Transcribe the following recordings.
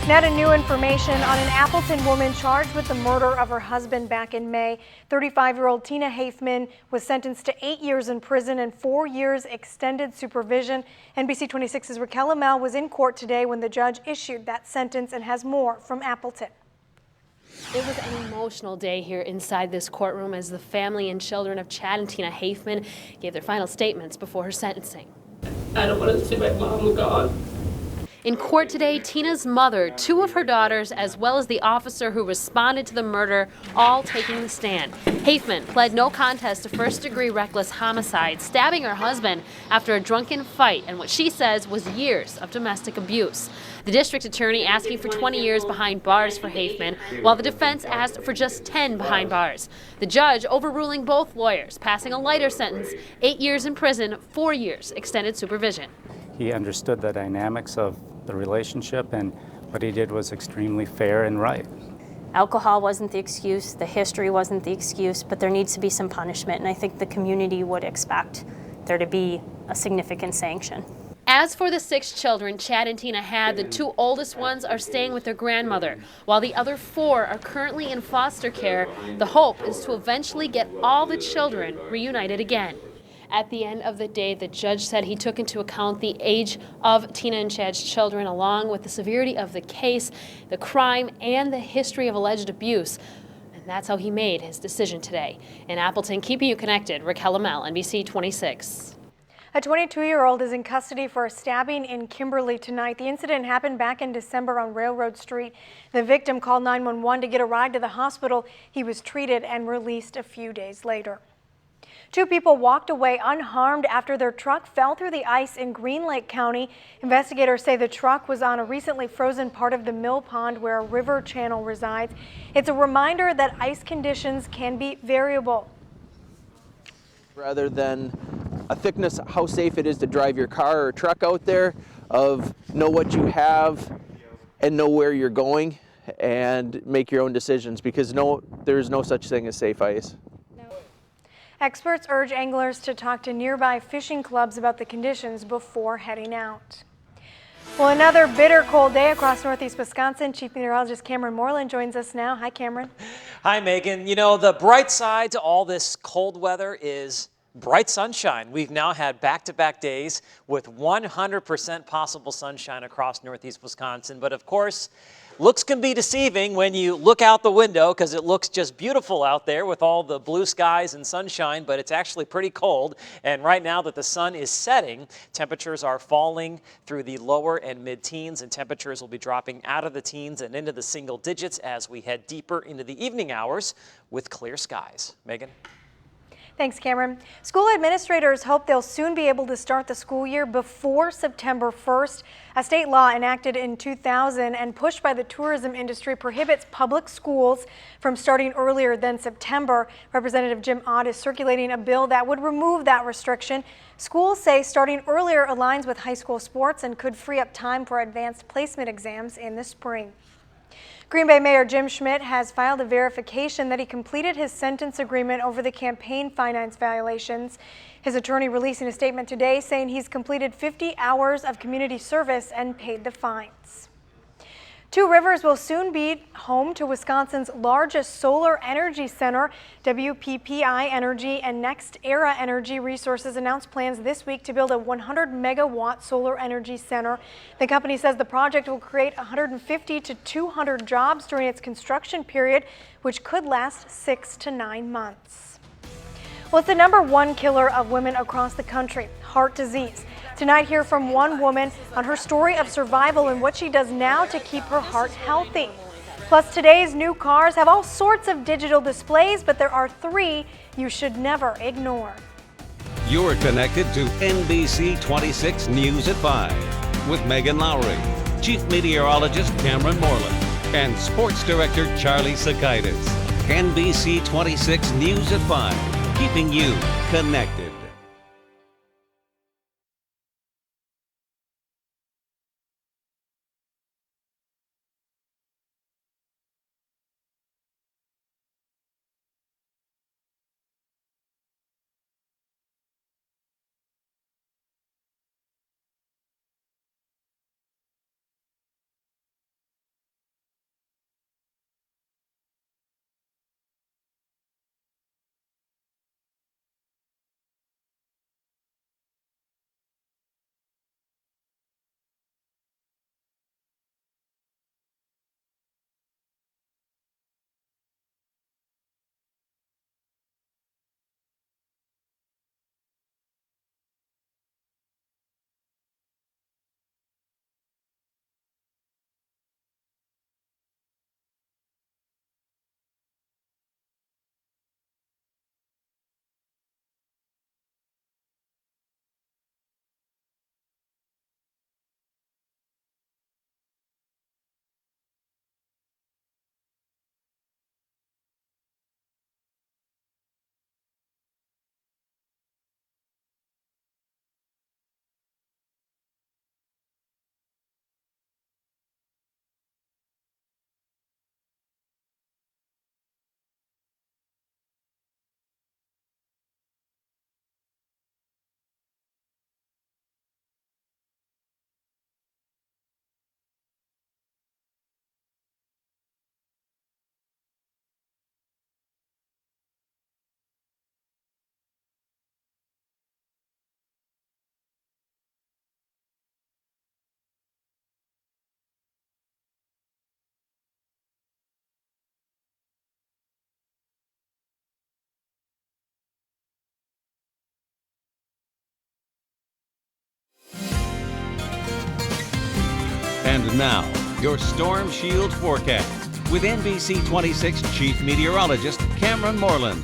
Now to new information on an Appleton woman charged with the murder of her husband back in May. 35-year-old Tina Haifman was sentenced to 8 years in prison and 4 years extended supervision. NBC 26's Raquel Amel was in court today when the judge issued that sentence and has more from Appleton. It was an emotional day here inside this courtroom as the family and children of Chad and Tina Haifman gave their final statements before her sentencing. I don't want to see my mom gone. In court today, Tina's mother, 2 of her daughters, as well as the officer who responded to the murder, all taking the stand. Haifman pled no contest to first-degree reckless homicide, stabbing her husband after a drunken fight and what she says was years of domestic abuse. The district attorney asking for 20 years behind bars for Haifman, while the defense asked for just 10 behind bars. The judge overruling both lawyers, passing a lighter sentence, 8 years in prison, 4 years extended supervision. He understood the dynamics of the relationship, and what he did was extremely fair and right. Alcohol wasn't the excuse, the history wasn't the excuse, but there needs to be some punishment, and I think the community would expect there to be a significant sanction. As for the 6 children Chad and Tina had, the 2 oldest ones are staying with their grandmother, while the other 4 are currently in foster care. The hope is to eventually get all the children reunited again. At the end of the day, the judge said he took into account the age of Tina and Chad's children, along with the severity of the case, the crime, and the history of alleged abuse. And that's how he made his decision today. In Appleton, keeping you connected, Raquel Amel, NBC 26. A 22-year-old is in custody for a stabbing in Kimberly tonight. The incident happened back in December on Railroad Street. The victim called 911 to get a ride to the hospital. He was treated and released a few days later. 2 people walked away unharmed after their truck fell through the ice in Green Lake County. Investigators say the truck was on a recently frozen part of the mill pond where a river channel resides. It's a reminder that ice conditions can be variable. Rather than a thickness, how safe it is to drive your car or truck out there, of know what you have and know where you're going and make your own decisions, because there's no such thing as safe ice. Experts urge anglers to talk to nearby fishing clubs about the conditions before heading out. Well, another bitter cold day across northeast Wisconsin. Chief Meteorologist Cameron Moreland joins us now. Hi, Cameron. Hi, Megan. You know, the bright side to all this cold weather is bright sunshine. We've now had back-to-back days with 100% possible sunshine across northeast Wisconsin. But of course, looks can be deceiving when you look out the window, because it looks just beautiful out there with all the blue skies and sunshine, but it's actually pretty cold. And right now that the sun is setting, temperatures are falling through the lower and mid-teens, and temperatures will be dropping out of the teens and into the single digits as we head deeper into the evening hours with clear skies. Megan? Thanks, Cameron. School administrators hope they'll soon be able to start the school year before September 1st. A state law enacted in 2000 and pushed by the tourism industry prohibits public schools from starting earlier than September. Representative Jim Ott is circulating a bill that would remove that restriction. Schools say starting earlier aligns with high school sports and could free up time for advanced placement exams in the spring. Green Bay Mayor Jim Schmidt has filed a verification that he completed his sentence agreement over the campaign finance violations. His attorney releasing a statement today saying he's completed 50 hours of community service and paid the fines. Two Rivers will soon be home to Wisconsin's largest solar energy center. WPPI Energy and NextEra Energy Resources announced plans this week to build a 100-megawatt solar energy center. The company says the project will create 150 to 200 jobs during its construction period, which could last 6 to 9 months. Well, it's the #1 killer of women across the country, heart disease. Tonight, hear from one woman on her story of survival and what she does now to keep her heart healthy. Plus, today's new cars have all sorts of digital displays, but there are 3 you should never ignore. You're connected to NBC 26 News at 5 with Megan Lowry, Chief Meteorologist Cameron Moreland, and Sports Director Charlie Sakaitis. NBC 26 News at 5, keeping you connected. And now, your Storm Shield forecast with NBC 26 Chief Meteorologist Cameron Moreland.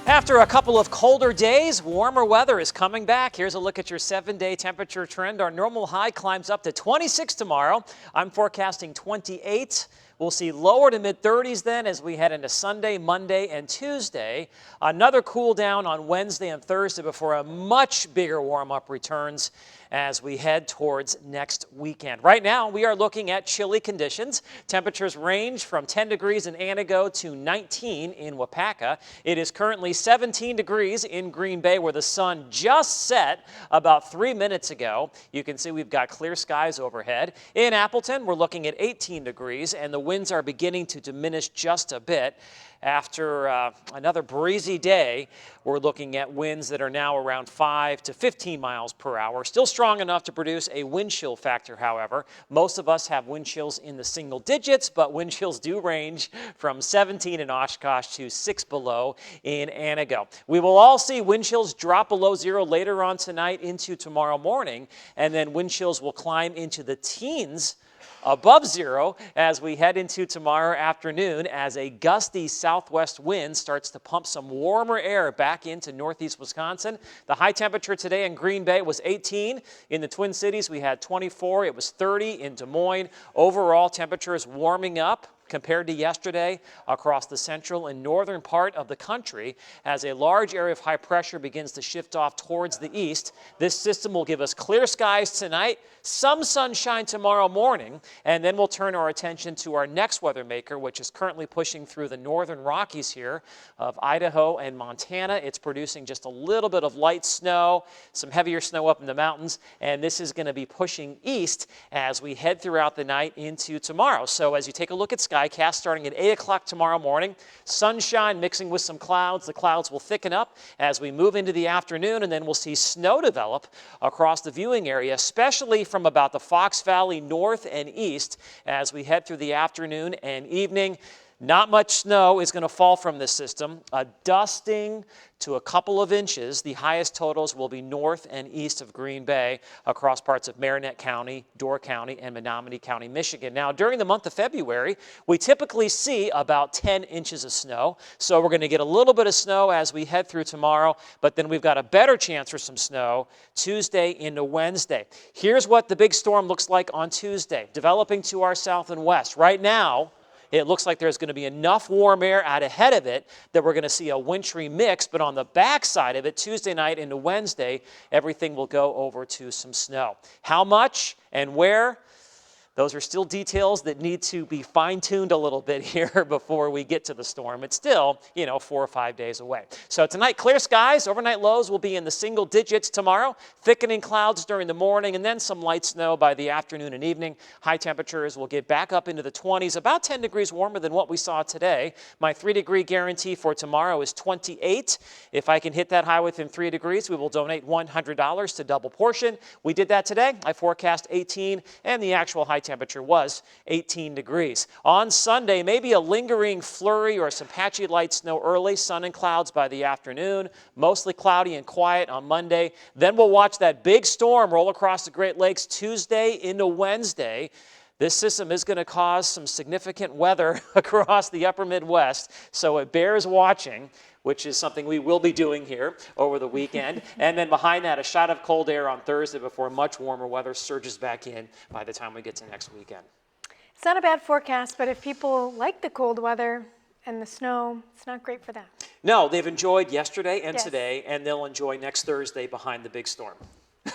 After a couple of colder days, warmer weather is coming back. Here's a look at your 7-day temperature trend. Our normal high climbs up to 26 tomorrow. I'm forecasting 28. We'll see lower to mid-30s then as we head into Sunday, Monday, and Tuesday. Another cool down on Wednesday and Thursday before a much bigger warm-up returns as we head towards next weekend. Right now, we are looking at chilly conditions. Temperatures range from 10 degrees in Antigo to 19 in Wapaka. It is currently 17 degrees in Green Bay, where the sun just set about 3 minutes ago. You can see we've got clear skies overhead. In Appleton, we're looking at 18 degrees, and the winds are beginning to diminish just a bit. After another breezy day, we're looking at winds that are now around 5 to 15 miles per hour. Still strong enough to produce a wind chill factor, however. Most of us have wind chills in the single digits, but wind chills do range from 17 in Oshkosh to 6 below in Antigo. We will all see wind chills drop below zero later on tonight into tomorrow morning, and then wind chills will climb into the teens above zero as we head into tomorrow afternoon as a gusty southwest wind starts to pump some warmer air back into northeast Wisconsin. The high temperature today in Green Bay was 18. In the Twin Cities, we had 24. It was 30 in Des Moines. Overall, temperature is warming up compared to yesterday across the central and northern part of the country as a large area of high pressure begins to shift off towards the east. This system will give us clear skies tonight, some sunshine tomorrow morning, and then we'll turn our attention to our next weather maker, which is currently pushing through the northern Rockies here of Idaho and Montana. It's producing just a little bit of light snow, some heavier snow up in the mountains, and this is going to be pushing east as we head throughout the night into tomorrow. So as you take a look at Skycast starting at 8 o'clock tomorrow morning, sunshine mixing with some clouds. The clouds will thicken up as we move into the afternoon, and then we'll see snow develop across the viewing area, especially from about the Fox Valley north and east as we head through the afternoon and evening. Not much snow is going to fall from this system. A dusting to a couple of inches. The highest totals will be north and east of Green Bay across parts of Marinette County, Door County, and Menominee County, Michigan. Now, during the month of February, we typically see about 10 inches of snow. So we're going to get a little bit of snow as we head through tomorrow, but then we've got a better chance for some snow Tuesday into Wednesday. Here's what the big storm looks like on Tuesday, developing to our south and west. Right now, it looks like there's going to be enough warm air out ahead of it that we're going to see a wintry mix, but on the backside of it, Tuesday night into Wednesday, everything will go over to some snow. How much and where? Those are still details that need to be fine-tuned a little bit here before we get to the storm. It's still, 4 or 5 days away. So tonight, clear skies. Overnight lows will be in the single digits tomorrow. Thickening clouds during the morning and then some light snow by the afternoon and evening. High temperatures will get back up into the 20s, about 10 degrees warmer than what we saw today. My 3-degree guarantee for tomorrow is 28. If I can hit that high within 3 degrees, we will donate $100 to Double Portion. We did that today. I forecast 18, and the actual high temperature was 18 degrees. On Sunday, maybe a lingering flurry or some patchy light snow early, sun and clouds by the afternoon, mostly cloudy and quiet on Monday. Then we'll watch that big storm roll across the Great Lakes Tuesday into Wednesday. This system is going to cause some significant weather across the upper Midwest, so it bears watching, which is something we will be doing here over the weekend. And then behind that, a shot of cold air on Thursday before much warmer weather surges back in by the time we get to next weekend. It's not a bad forecast, but if people like the cold weather and the snow, it's not great for them. No, they've enjoyed yesterday and Yes. today, and they'll enjoy next Thursday behind the big storm.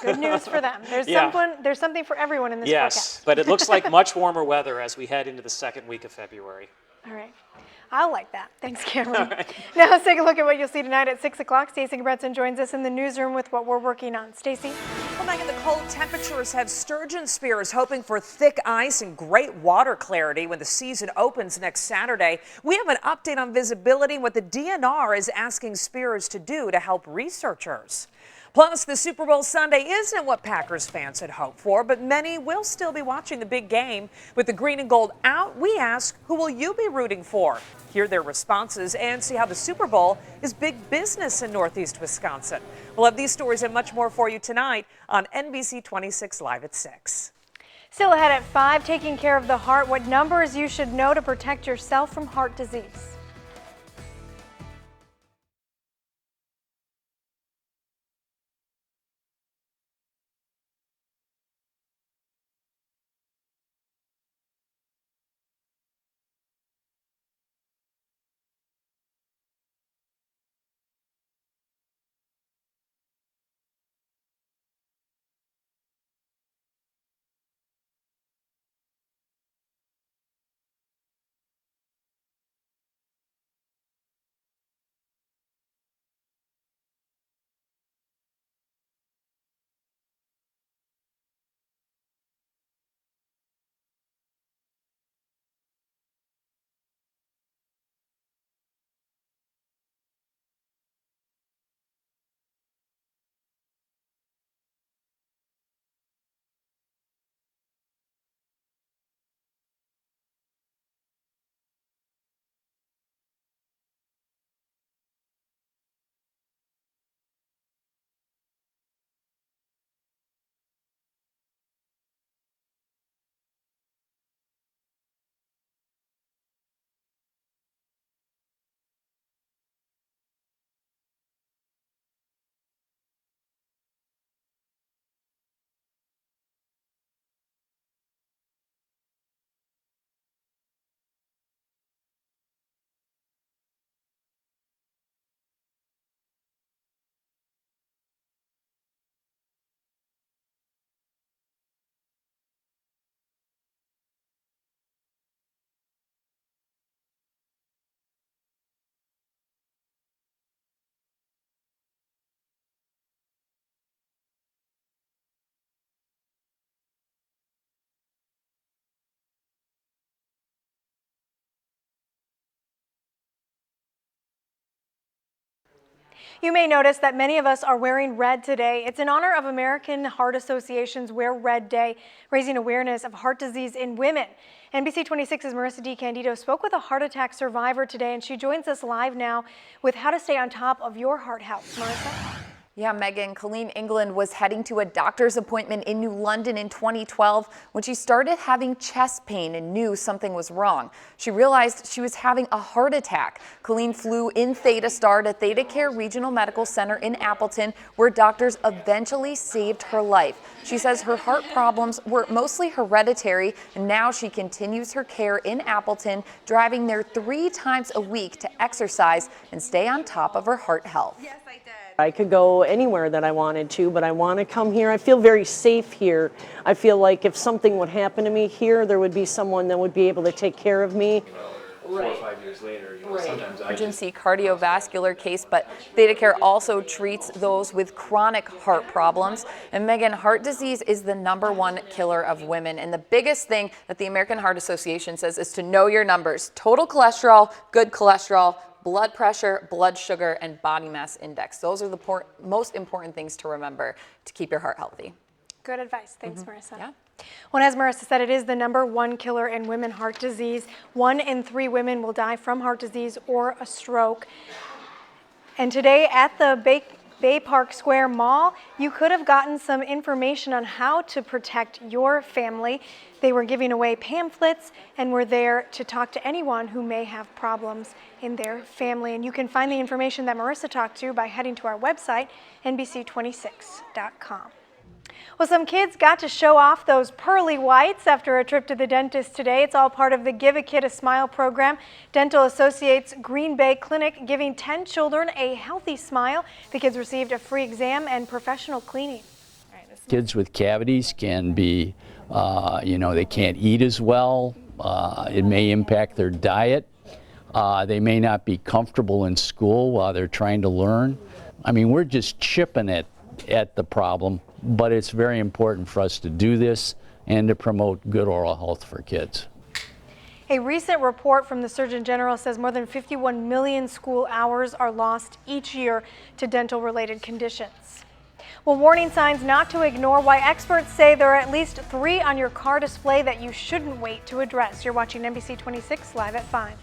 Good news for them. There's something for everyone in this Yes, forecast. but it looks like much warmer weather as we head into the second week of February. All right. I like that. Thanks, Cameron. Now let's take a look at what you'll see tonight at 6 o'clock. Stacey Gabretson joins us in the newsroom with what we're working on. Stacey? Well, Megan, the cold temperatures have sturgeon spearers hoping for thick ice and great water clarity when the season opens next Saturday. We have an update on visibility and what the DNR is asking spearers to do to help researchers. Plus, the Super Bowl Sunday isn't what Packers fans had hoped for, but many will still be watching the big game. With the green and gold out, we ask, who will you be rooting for? Hear their responses and see how the Super Bowl is big business in Northeast Wisconsin. We'll have these stories and much more for you tonight on NBC 26 Live at 6. Still ahead at 5, taking care of the heart, what numbers you should know to protect yourself from heart disease. You may notice that many of us are wearing red today. It's in honor of American Heart Association's Wear Red Day, raising awareness of heart disease in women. NBC 26's Marissa DiCandido spoke with a heart attack survivor today, and she joins us live now with how to stay on top of your heart health. Marissa? Yeah, Megan, Colleen England was heading to a doctor's appointment in New London in 2012 when she started having chest pain and knew something was wrong. She realized she was having a heart attack. Colleen flew in Theta Star to Theta Care Regional Medical Center in Appleton, where doctors eventually saved her life. She says her heart problems were mostly hereditary, and now she continues her care in Appleton, driving there 3 times a week to exercise and stay on top of her heart health. Yes, I did. I could go anywhere that I wanted to, but I want to come here. I feel very safe here. I feel like if something would happen to me here, there would be someone that would be able to take care of me. 4 or 5 years later, sometimes emergency cardiovascular case, but Theta Care also treats those with chronic heart problems. And Megan, heart disease is the #1 killer of women. And the biggest thing that the American Heart Association says is to know your numbers: total cholesterol, good cholesterol, blood pressure, blood sugar, and body mass index. Those are the most important things to remember to keep your heart healthy. Good advice. Thanks, Marissa. Yeah. Well, as Marissa said, it is the #1 killer in women heart disease. 1 in 3 women will die from heart disease or a stroke. And today at the Bay Park Square Mall, you could have gotten some information on how to protect your family. They were giving away pamphlets and were there to talk to anyone who may have problems in their family. And you can find the information that Marissa talked to by heading to our website, NBC26.com. Well, some kids got to show off those pearly whites after a trip to the dentist today. It's all part of the Give a Kid a Smile program. Dental Associates Green Bay Clinic giving 10 children a healthy smile. The kids received a free exam and professional cleaning. Kids with cavities can be, they can't eat as well. It may impact their diet. They may not be comfortable in school while they're trying to learn. I mean, we're just chipping at the problem, but it's very important for us to do this and to promote good oral health for kids. A recent report from the Surgeon General says more than 51 million school hours are lost each year to dental-related conditions. Well, warning signs not to ignore, why experts say there are at least 3 on your car display that you shouldn't wait to address. You're watching NBC 26 live at 5.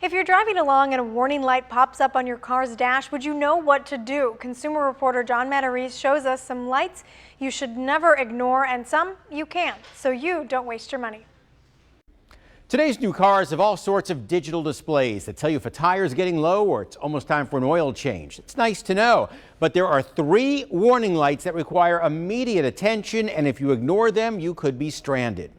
If you're driving along and a warning light pops up on your car's dash, would you know what to do? Consumer reporter John Matarese shows us some lights you should never ignore and some you can, so you don't waste your money. Today's new cars have all sorts of digital displays that tell you if a tire is getting low or it's almost time for an oil change. It's nice to know, but there are 3 warning lights that require immediate attention, and if you ignore them, you could be stranded.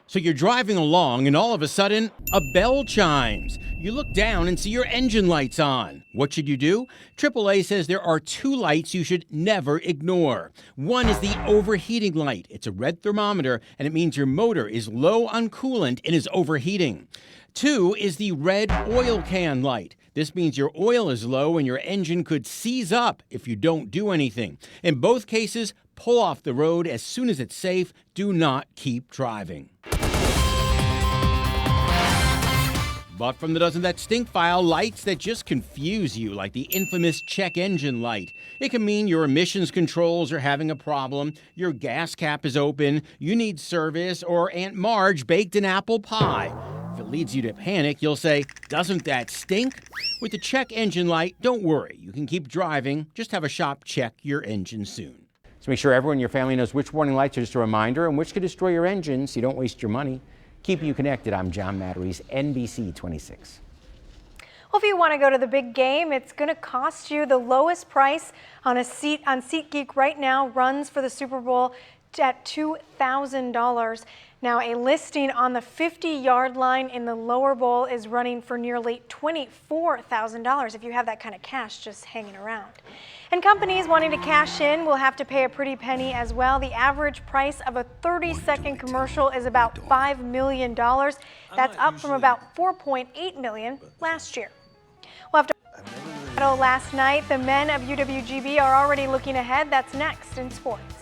So you're driving along and all of a sudden, a bell chimes. You look down and see your engine lights on. What should you do? AAA says there are 2 lights you should never ignore. One is the overheating light. It's a red thermometer and it means your motor is low on coolant and is overheating. 2 is the red oil can light. This means your oil is low and your engine could seize up if you don't do anything. In both cases, pull off the road as soon as it's safe. Do not keep driving. But from the Doesn't That Stink file, lights that just confuse you, like the infamous check engine light. It can mean your emissions controls are having a problem, your gas cap is open, you need service, or Aunt Marge baked an apple pie. If it leads you to panic, you'll say, "Doesn't that stink?" With the check engine light, don't worry. You can keep driving. Just have a shop check your engine soon. So make sure everyone in your family knows which warning lights are just a reminder and which could destroy your engine so you don't waste your money. Keeping you connected, I'm John Matarese, NBC 26. Well, if you want to go to the big game, it's going to cost you. The lowest price on a seat on SeatGeek right now runs for the Super Bowl at $2,000. Now, a listing on the 50-yard line in the lower bowl is running for nearly $24,000 if you have that kind of cash just hanging around. And companies wanting to cash in will have to pay a pretty penny as well. The average price of a 30-second commercial is about $5 million. That's up from about $4.8 million last year. Well, after last night, the men of UWGB are already looking ahead. That's next in sports.